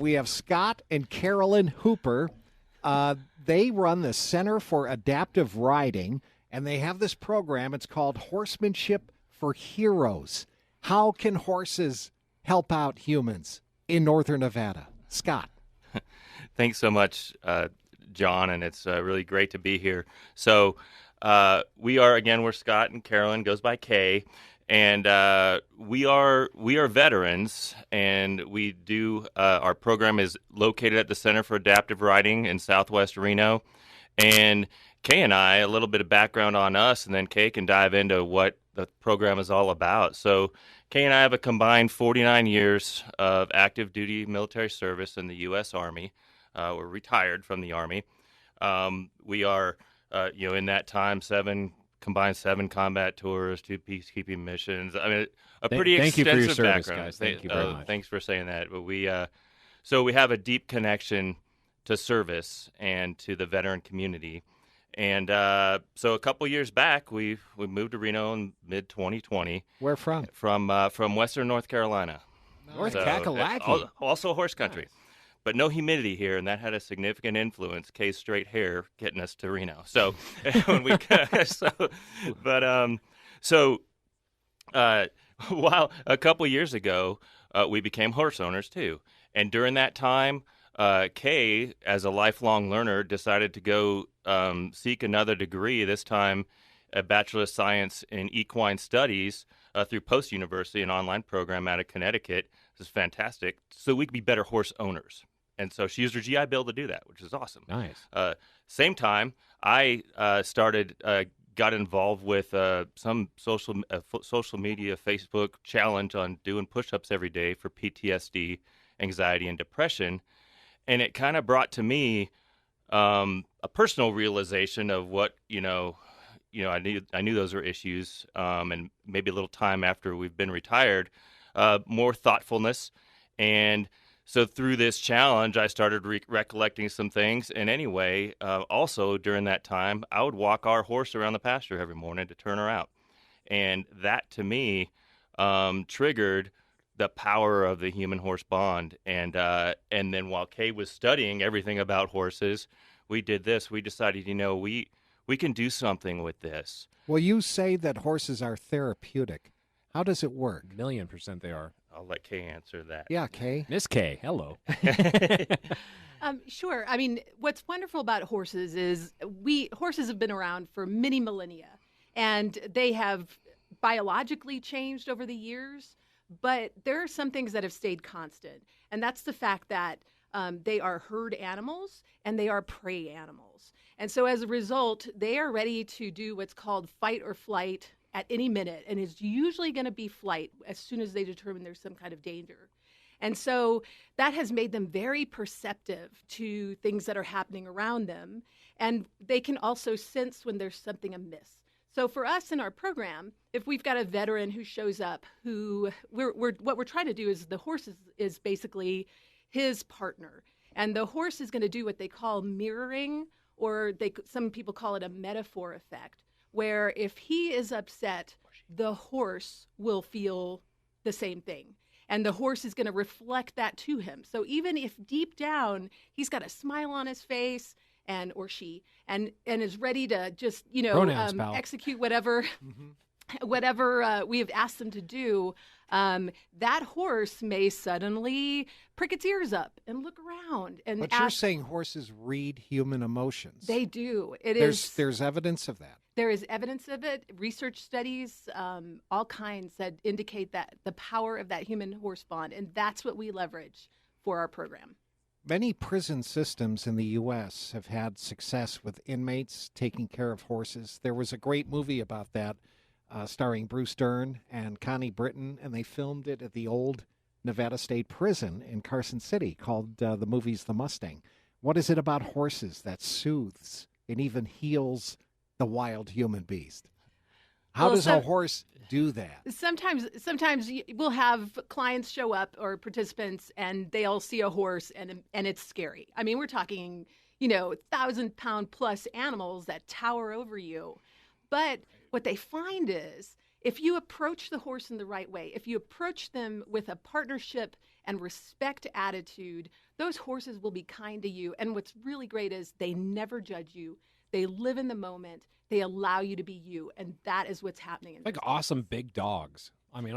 We have Scott and Carolyn Hooper. They run the Center for Adaptive Riding, and they have this program. It's called Horsemanship for Heroes. How can horses help out humans in northern Nevada? Scott. Thanks so much, John, and it's really great to be here. So we're Scott and Carolyn, goes by Kay, and we are veterans, and we do our program is located at the Center for Adaptive Riding in Southwest Reno, and Kay and I, a little bit of background on us, and then Kay can dive into what the program is all about. So Kay and I have a combined 49 years of active duty military service in the U.S. Army. We're retired from the Army. We are, in that time, combined seven combat tours, 2 peacekeeping missions. I mean, pretty thank you for your extensive service, background. guys. Thank you very much. Thanks for saying that. But we have a deep connection to service and to the veteran community. And so a couple years back, we moved to Reno in mid-2020. Where from? From Western North Carolina. North Kakalaki. Also horse country. Nice. But no humidity here, and that had a significant influence. Kay's straight hair getting us to Reno. So when we, while a couple years ago, we became horse owners too, and during that time, Kay, as a lifelong learner, decided to go seek another degree. This time, a Bachelor of Science in Equine Studies through Post University, an online program out of Connecticut. This is fantastic. So we could be better horse owners. And so she used her GI Bill to do that, which is awesome. Nice. Same time, I got involved with some social media Facebook challenge on doing push-ups every day for PTSD, anxiety, and depression. And it kind of brought to me a personal realization of what, I knew those were issues, and maybe a little time after we've been retired, more thoughtfulness. And so through this challenge, I started recollecting some things. And anyway, also during that time, I would walk our horse around the pasture every morning to turn her out. And that, to me, triggered the power of the human-horse bond. And then while Kay was studying everything about horses, we did this. We decided, we can do something with this. Well, you say that horses are therapeutic. How does it work? 1,000,000% they are. I'll let Kay answer that. Yeah, Kay. Miss Kay, hello. Sure. I mean, what's wonderful about horses is horses have been around for many millennia, and they have biologically changed over the years, but there are some things that have stayed constant, and that's the fact that they are herd animals and they are prey animals. And so as a result, they are ready to do what's called fight or flight at any minute, and it's usually going to be flight as soon as they determine there's some kind of danger. And so that has made them very perceptive to things that are happening around them, and they can also sense when there's something amiss. So for us in our program, if we've got a veteran who shows up, what we're trying to do is the horse is basically his partner, and the horse is going to do what they call mirroring, or some people call it a metaphor effect, where if he is upset, the horse will feel the same thing. And the horse is going to reflect that to him. So even if deep down he's got a smile on his face, or she, and is ready to just, execute whatever we have asked them to do, that horse may suddenly prick its ears up and look around. But you're saying horses read human emotions. They do. There's evidence of that. There is evidence of it. Research studies, all kinds that indicate that the power of that human-horse bond, and that's what we leverage for our program. Many prison systems in the U.S. have had success with inmates taking care of horses. There was a great movie about that, starring Bruce Dern and Connie Britton, and they filmed it at the old Nevada State Prison in Carson City, called the movie's The Mustang. What is it about horses that soothes and even heals the wild human beast? How does a horse do that? Sometimes we'll have clients show up or participants, and they'll see a horse, and it's scary. I mean, we're talking, 1,000-pound plus animals that tower over you. But what they find is if you approach the horse in the right way, if you approach them with a partnership and respect attitude, those horses will be kind to you. And what's really great is they never judge you. They live in the moment. They allow you to be you. And that is what's happening. Like awesome big dogs. I mean,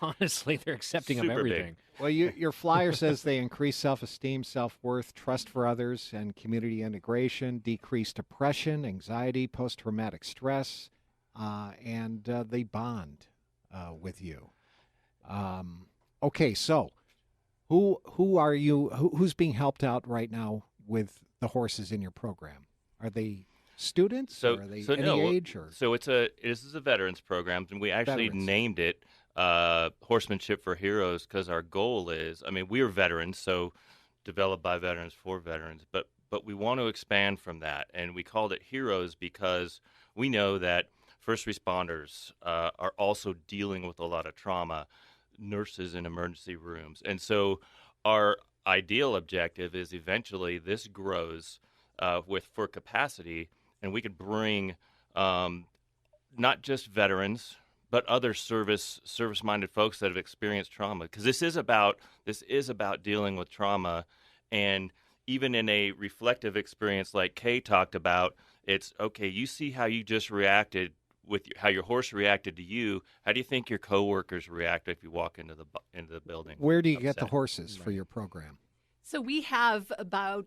honestly, they're accepting of Super big. everything. Well, your flyer says they increase self-esteem, self-worth, trust for others, and community integration, decrease depression, anxiety, post-traumatic stress, and they bond with you. Okay, so who are you? Who's being helped out right now with the horses in your program? Are they students? Or are they any age? Or this is a veterans program, and we actually named it Horsemanship for Heroes because our goal is, I mean, we're veterans, so developed by veterans for veterans, but we want to expand from that, and we called it Heroes because we know that first responders are also dealing with a lot of trauma, nurses in emergency rooms, and so our ideal objective is eventually this grows for capacity, and we could bring not just veterans, but other service-minded folks that have experienced trauma, because this is about dealing with trauma, and even in a reflective experience like Kay talked about, it's okay. You see how you just reacted how your horse reacted to you. How do you think your coworkers react if you walk into the building? Where do you get the horses for your program? So we have about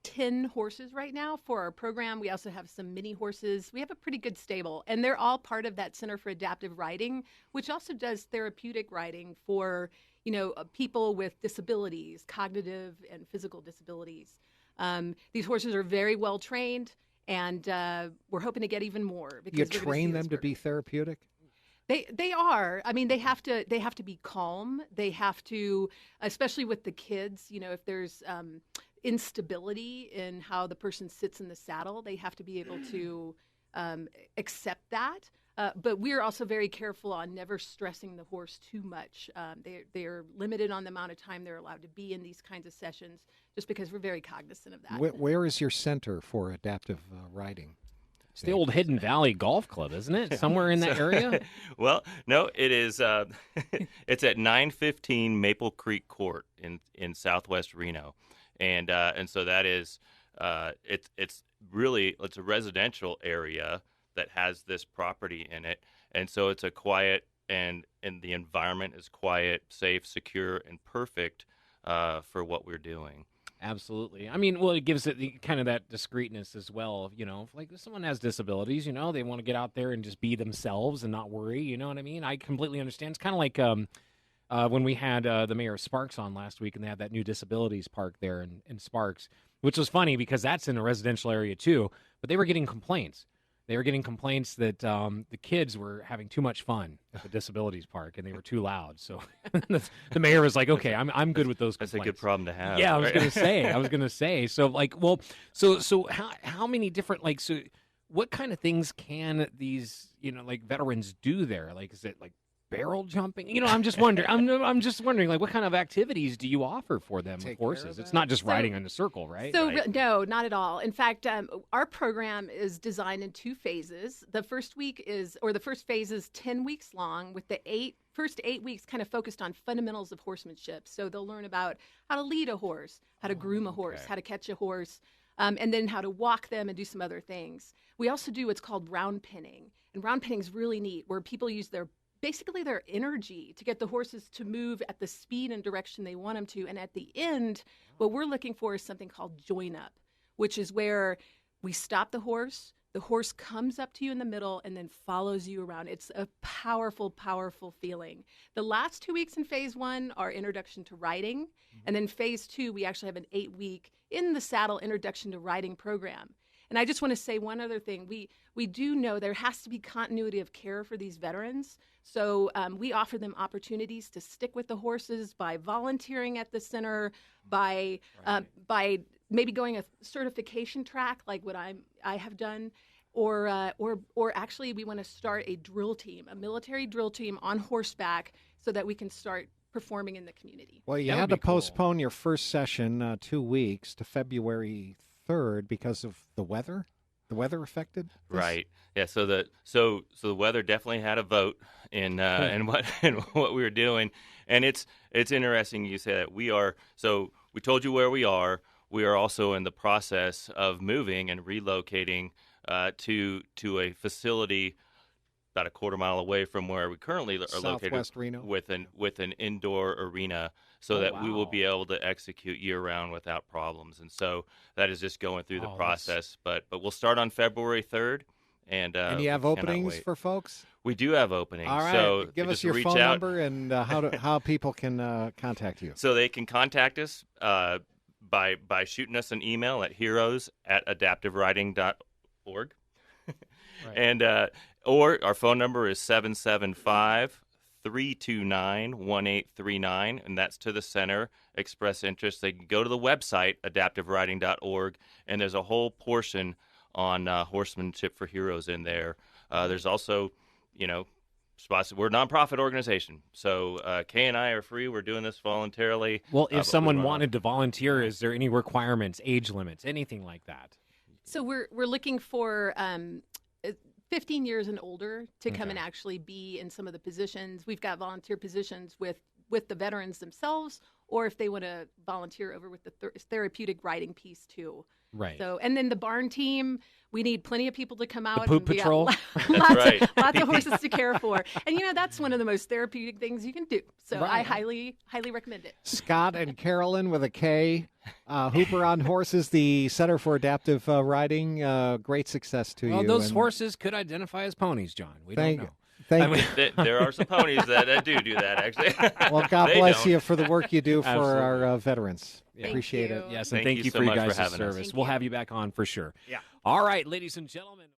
10 horses right now for our program. We also have some mini horses. We have a pretty good stable, and they're all part of that Center for Adaptive Riding, which also does therapeutic riding for, people with disabilities, cognitive and physical disabilities. These horses are very well trained, and we're hoping to get even more. Because you train them to be therapeutic? They are. I mean, they have to be calm. They have to, especially with the kids, if there's instability in how the person sits in the saddle, they have to be able to accept that. But we're also very careful on never stressing the horse too much. They're limited on the amount of time they're allowed to be in these kinds of sessions, just because we're very cognizant of that. Where is your center for adaptive riding? It's the old Hidden Valley Golf Club, isn't it? Somewhere in that area? Well, no, it is. It's at 915 Maple Creek Court in Southwest Reno, and so that is it's a residential area that has this property in it, and so it's a quiet and the environment is quiet, safe, secure, and perfect for what we're doing. Absolutely. I mean, well, it gives it kind of that discreetness as well. Like if someone has disabilities, they want to get out there and just be themselves and not worry. You know what I mean? I completely understand. It's kind of like when we had the mayor of Sparks on last week, and they had that new disabilities park there in Sparks, which was funny because that's in a residential area too. But they were getting complaints. They were getting complaints that the kids were having too much fun at the disabilities park and they were too loud. So the mayor was like, "Okay, I'm good with those complaints." That's a good problem to have. Yeah, right? I was gonna say. So so how many different what kind of things can these veterans do there? Like, is it like barrel jumping? I'm just wondering. I'm just wondering, like, what kind of activities do you offer for them with horses? It's not just riding in a circle, right? So no, not at all. In fact, our program is designed in 2 phases. The first phase is 10 weeks long, with the first 8 weeks kind of focused on fundamentals of horsemanship. So they'll learn about how to lead a horse, how to groom a horse, how to catch a horse, and then how to walk them and do some other things. We also do what's called round pinning, and round pinning is really neat, where people use basically their energy to get the horses to move at the speed and direction they want them to. And at the end, what we're looking for is something called join up, which is where we stop the horse comes up to you in the middle and then follows you around. It's a powerful, powerful feeling. The last 2 weeks in phase 1 are introduction to riding. And then phase 2, we actually have an 8-week in the saddle introduction to riding program. And I just want to say one other thing. We do know there has to be continuity of care for these veterans. So we offer them opportunities to stick with the horses by volunteering at the center, by maybe going a certification track like what I have done, or actually we want to start a drill team, a military drill team on horseback, so that we can start performing in the community. Well, you had to postpone your first session 2 weeks to February 3rd because of the weather? The weather affected this? Right. Yeah. So the weather definitely had a vote in what in what we were doing, and it's interesting you say that we are. So we told you where we are. We are also in the process of moving and relocating to a facility about a quarter mile away from where we currently are located, Southwest Reno. with an indoor arena, so Oh, that we will wow. be able to execute year round without problems. And so that is just going through the Oh, process. But we'll start on February 3rd, and And you have we cannot openings wait. for folks? We do have openings. All right. So Give us just your reach phone out. number and how people can contact you. So they can contact us by shooting us an email at heroes@adaptivewriting.org. Right. And or our phone number is 775-329-1839, and that's to the center. Express interest. They can go to the website adaptivewriting.org, and there's a whole portion on horsemanship for heroes in there. There's also, spots. We're a nonprofit organization, so Kay and I are free. We're doing this voluntarily. Well, but we if someone run wanted to volunteer, is there any requirements, age limits, anything like that? So we're looking for 15 years and older to come Okay. and actually be in some of the positions. We've got volunteer positions with the veterans themselves, or if they want to volunteer over with the therapeutic riding piece too. Right. So, and then the barn team, we need plenty of people to come out. poop and we got patrol? lots, right. lots of horses to care for. And, that's one of the most therapeutic things you can do. So I Right. highly, highly recommend it. Scott and Carolyn with a K. Hooper on Horses, the Center for Adaptive Riding. Great success to Well, you. those and horses could identify as ponies, John. We Thank don't know. Thank you. There are some ponies that do that, actually. Well, God They bless don't. you for the work you do for Absolutely. our veterans. Thank Appreciate you. it. Yes, and Thank thank you you so for your much for guys' having us. service. Thank We'll you. have you back on for sure. Yeah. All right, ladies and gentlemen.